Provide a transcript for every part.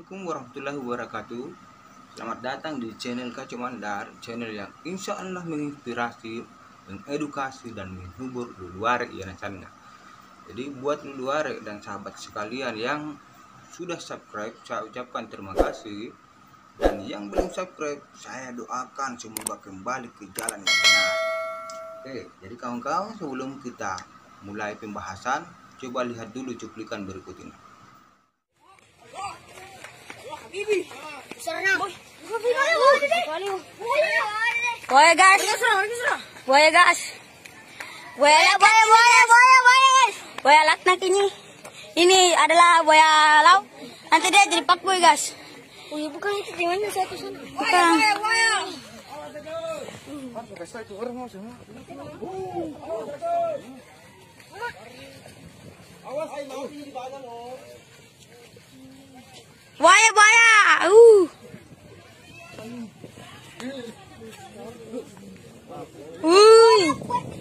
Assalamualaikum warahmatullahi wabarakatuh. Selamat datang di channel Kaco Mandar, channel yang insya Allah menginspirasi, mengedukasi, dan menghibur luluare yang sana. Jadi buat luluare dan sahabat sekalian yang sudah subscribe, saya ucapkan terima kasih. Dan yang belum subscribe, saya doakan semoga kembali ke jalan yang benar. Oke, jadi kawan-kawan, sebelum kita mulai pembahasan, coba lihat dulu cuplikan berikut ini. Buaya guys, buaya laknak ini adalah buaya laut. Nanti dia jadi pakboy guys. Oh iya, bukan itu di mana satu sana? Bukan. Buaya.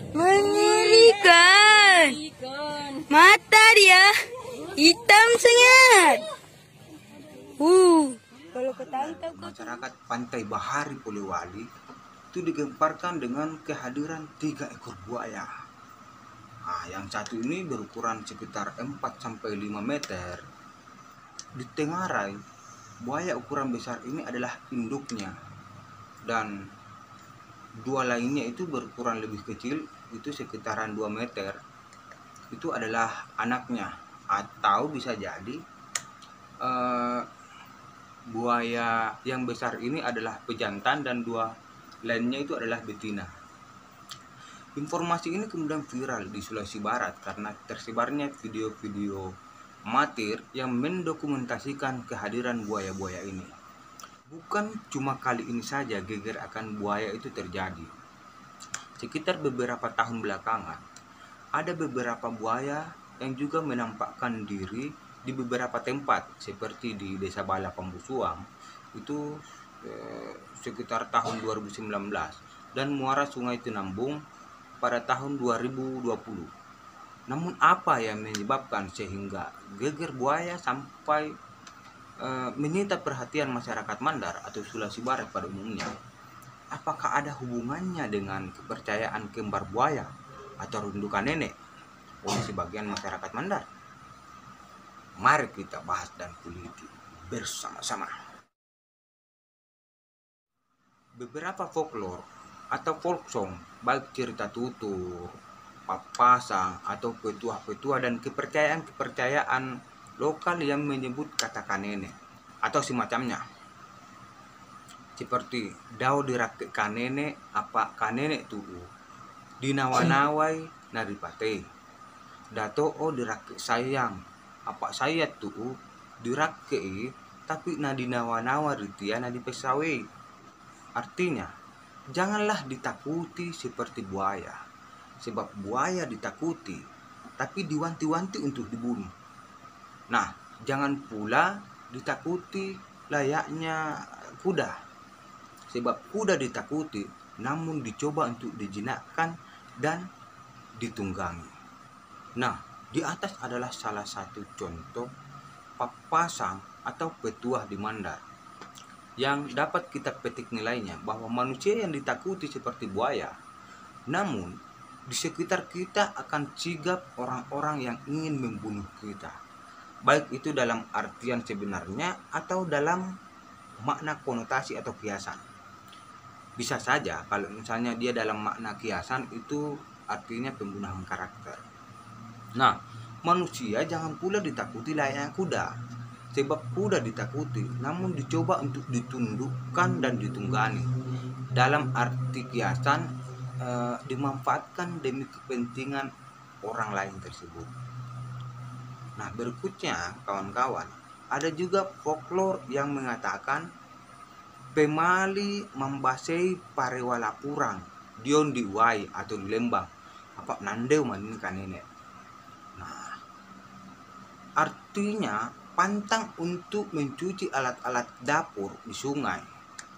Mengerikan. Mata dia hitam sangat. Kalau ketangkap. Masyarakat Pantai Bahari Polewali itu digemparkan dengan kehadiran 3 ekor buaya. Nah, yang satu ini berukuran sekitar 4-5 meter. Di Tengarai, buaya ukuran besar ini adalah induknya, dan 2 lainnya itu berukuran lebih kecil, itu sekitaran 2 meter. Itu adalah anaknya, atau bisa jadi buaya yang besar ini adalah pejantan dan 2 lainnya itu adalah betina. Informasi ini kemudian viral di Sulawesi Barat karena tersebarnya video-video amatir yang mendokumentasikan kehadiran buaya-buaya ini. Bukan cuma kali ini saja geger akan buaya itu terjadi. Sekitar beberapa tahun belakangan, ada beberapa buaya yang juga menampakkan diri di beberapa tempat seperti di Desa Bala Pambusuang itu sekitar tahun 2019 dan muara Sungai Tinambung pada tahun 2020. Namun apa yang menyebabkan sehingga geger buaya sampai menyita perhatian masyarakat Mandar atau Sulawesi Barat pada umumnya? Apakah ada hubungannya dengan kepercayaan kembar buaya atau rundukan nenek oleh sebagian masyarakat Mandar? Mari kita bahas dan teliti bersama-sama. Beberapa folklore atau folk song, baik cerita tutur, papasan, atau petua-petua dan kepercayaan-kepercayaan lokal yang menyebut kata kanene atau semacamnya. Seperti dao dirake kanene apa kanene tuu, dinawanawai naripate, dato o dirake sayang apa saya tuu, dirake tapi nadinawa-nawa ritia nadipesawe. Artinya, janganlah ditakuti seperti buaya, sebab buaya ditakuti tapi diwanti-wanti untuk dibunuh. Nah, jangan pula ditakuti layaknya kuda, sebab kuda ditakuti namun dicoba untuk dijinakkan dan ditunggangi. Nah, di atas adalah salah satu contoh papasan atau petuah di Mandar yang dapat kita petik nilainya bahwa manusia yang ditakuti seperti buaya, namun di sekitar kita akan sigap orang-orang yang ingin membunuh kita, baik itu dalam artian sebenarnya atau dalam makna konotasi atau kiasan. Bisa saja kalau misalnya dia dalam makna kiasan itu artinya pembunuhan karakter. Nah, manusia jangan pula ditakuti layaknya kuda, sebab kuda ditakuti namun dicoba untuk ditundukkan dan ditunggangi. Dalam arti kiasan, dimanfaatkan demi kepentingan orang lain tersebut. Nah, berikutnya kawan-kawan, ada juga folklore yang mengatakan pemali membasei parewala kurang dion diwai atau di Lembang apa nandeu manin kanene. Nah, artinya pantang untuk mencuci alat-alat dapur di sungai,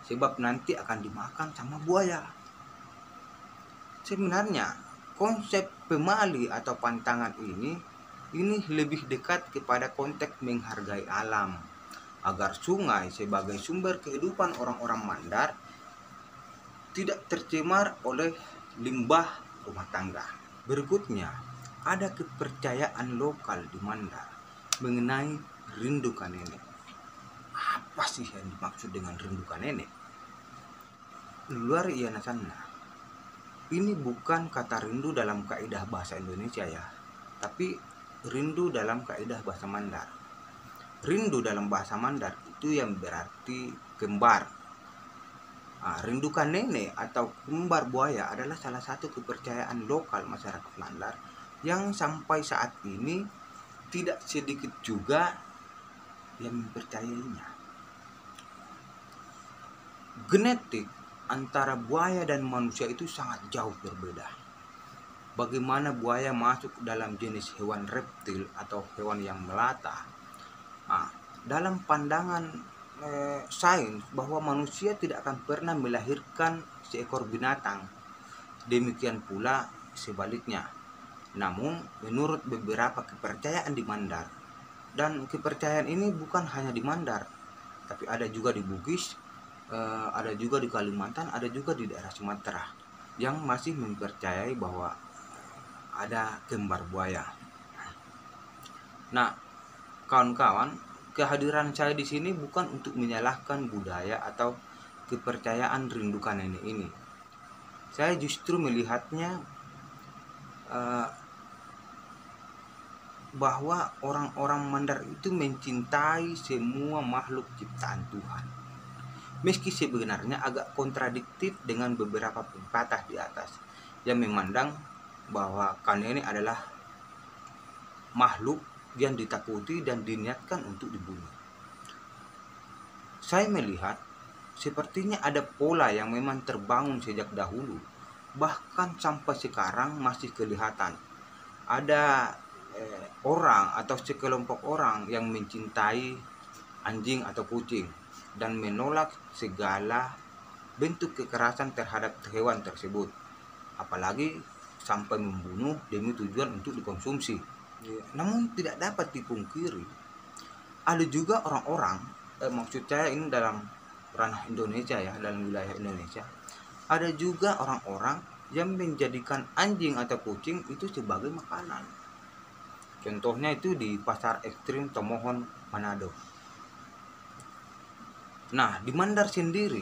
sebab nanti akan dimakan sama buaya. Sebenarnya konsep pemali atau pantangan ini lebih dekat kepada konteks menghargai alam, agar sungai sebagai sumber kehidupan orang-orang Mandar tidak tercemar oleh limbah rumah tangga. Berikutnya, ada kepercayaan lokal di Mandar mengenai rindu nenek. Apa sih yang dimaksud dengan rindu nenek? Luar iana sana. Ini bukan kata rindu dalam kaidah bahasa Indonesia ya, tapi rindu dalam kaidah bahasa Mandar. Rindu dalam bahasa Mandar itu yang berarti kembar. Rindukan nenek atau kembar buaya adalah salah satu kepercayaan lokal masyarakat Mandar yang sampai saat ini tidak sedikit juga yang mempercayainya. Genetik antara buaya dan manusia itu sangat jauh berbeda. Bagaimana buaya masuk dalam jenis hewan reptil atau hewan yang melata? Dalam pandangan sains bahwa manusia tidak akan pernah melahirkan seekor binatang. Demikian pula sebaliknya. Namun menurut beberapa kepercayaan di Mandar, dan kepercayaan ini bukan hanya di Mandar, tapi ada juga di Bugis, ada juga di Kalimantan, ada juga di daerah Sumatera yang masih mempercayai bahwa ada kembar buaya. Nah, kawan-kawan, kehadiran saya di sini bukan untuk menyalahkan budaya atau kepercayaan rindukan nenek ini. Saya justru melihatnya bahwa orang-orang Mandar itu mencintai semua makhluk ciptaan Tuhan. Meski sebenarnya agak kontradiktif dengan beberapa pepatah di atas yang memandang bahwa nenek adalah makhluk yang ditakuti dan diniatkan untuk dibunuh. Saya melihat sepertinya ada pola yang memang terbangun sejak dahulu, bahkan sampai sekarang masih kelihatan. Ada orang atau sekelompok orang yang mencintai anjing atau kucing dan menolak segala bentuk kekerasan terhadap hewan tersebut, apalagi sampai membunuh demi tujuan untuk dikonsumsi. Namun tidak dapat dipungkiri, ada juga orang-orang, maksud saya ini dalam ranah Indonesia ya, dalam wilayah Indonesia, ada juga orang-orang yang menjadikan anjing atau kucing itu sebagai makanan. Contohnya itu di Pasar Ekstrim Tomohon, Manado. Nah, di Mandar sendiri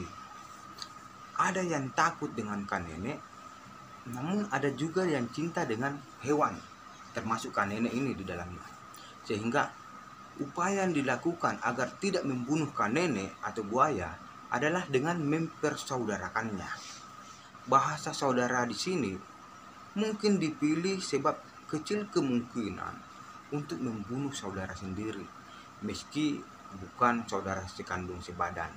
ada yang takut dengan nenek, namun ada juga yang cinta dengan hewan, termasuk nenek ini di dalamnya. Sehingga upaya yang dilakukan agar tidak membunuh nenek atau buaya adalah dengan mempersaudarakannya. Bahasa saudara di sini mungkin dipilih sebab kecil kemungkinan untuk membunuh saudara sendiri, meski bukan saudara sekandung sebadan.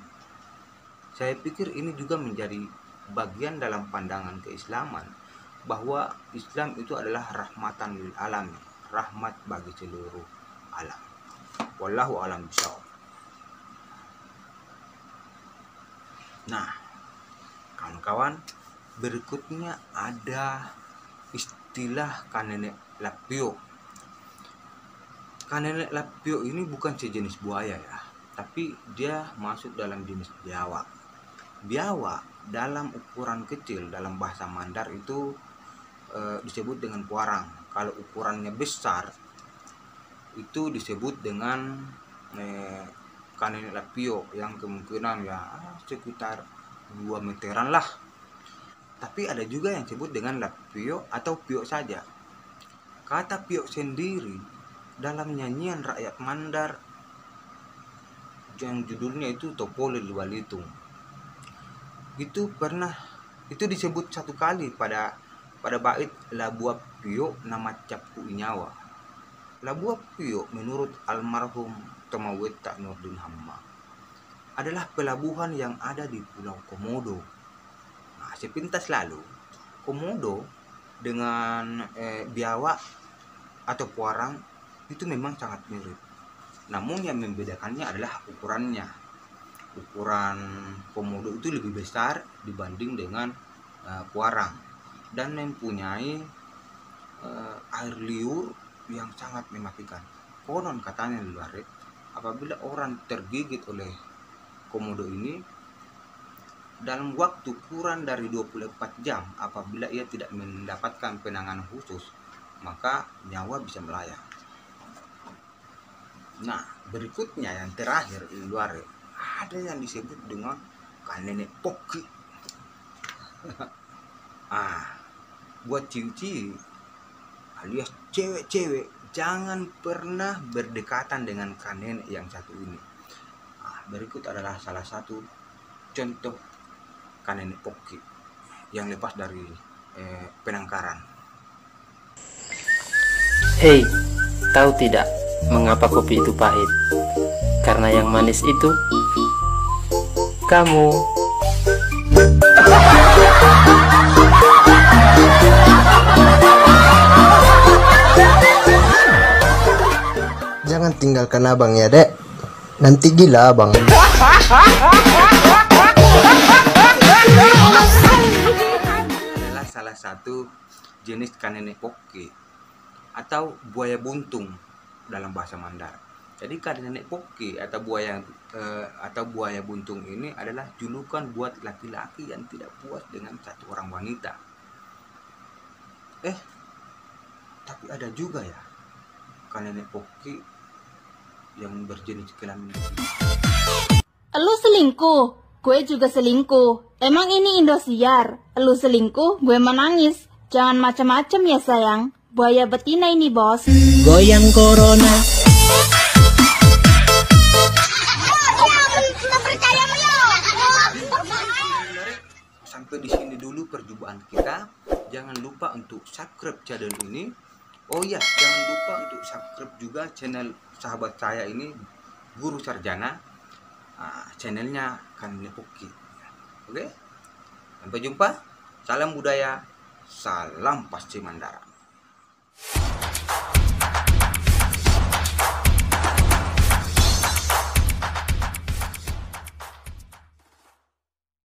Saya pikir ini juga menjadi bagian dalam pandangan keislaman, bahwa Islam itu adalah rahmatan lil alamin, rahmat bagi seluruh alam. Wallahu a'lam bishawab. Nah, kawan-kawan, berikutnya ada istilah nenek lapio. Nenek lapio ini bukan sejenis buaya ya, tapi dia masuk dalam jenis biawak. Biawak dalam ukuran kecil dalam bahasa Mandar itu disebut dengan puarang. Kalau ukurannya besar itu disebut dengan nenek lapio yang kemungkinan ya sekitar 2 meteran lah. Tapi ada juga yang disebut dengan lapio atau pio saja. Kata pio sendiri dalam nyanyian rakyat Mandar yang judulnya itu Topole Walitung, itu disebut satu kali pada bait Labua Pio nama Capku Inyawa. Labua Pio menurut almarhum Tomaweta Nurdin Hamma adalah pelabuhan yang ada di Pulau Komodo. Nah, sepintas lalu Komodo dengan biawak atau puarang itu memang sangat mirip. Namun yang membedakannya adalah ukurannya. Ukuran komodo itu lebih besar dibanding dengan puarang dan mempunyai air liur yang sangat mematikan. Konon katanya di luar apabila orang tergigit oleh komodo ini dalam waktu kurang dari 24 jam, apabila ia tidak mendapatkan penanganan khusus, maka nyawa bisa melayang. Nah, berikutnya yang terakhir di luar ada yang disebut dengan kanene poki. Buat cici alias cewek-cewek, jangan pernah berdekatan dengan kanene yang satu ini. Berikut adalah salah satu contoh kanene poki yang lepas dari penangkaran. Hei, tahu tidak mengapa kopi itu pahit? Karena yang manis itu kamu. Jangan tinggalkan abang ya, Dek. Nanti gila abang. Adalah salah satu jenis kanene poki atau buaya buntung dalam bahasa Mandar. Jadi kanene poki atau buaya buntung ini adalah julukan buat laki-laki yang tidak puas dengan satu orang wanita. Tapi ada juga ya kanene poki yang berjenis kelamin. Elu selingkuh, gue juga selingkuh. Emang ini Indosiar. Elu selingkuh, gue menangis. Jangan macam-macam ya sayang. Buaya betina ini bos. Goyang corona. Sampai di sini dulu perjumpaan kita. Jangan lupa untuk subscribe channel ini. Oh ya, jangan lupa untuk subscribe juga channel sahabat saya ini, Guru Sarjana. Channelnya Kanene Poki. Oke? Sampai jumpa. Salam budaya. Salam Pasci Mandara.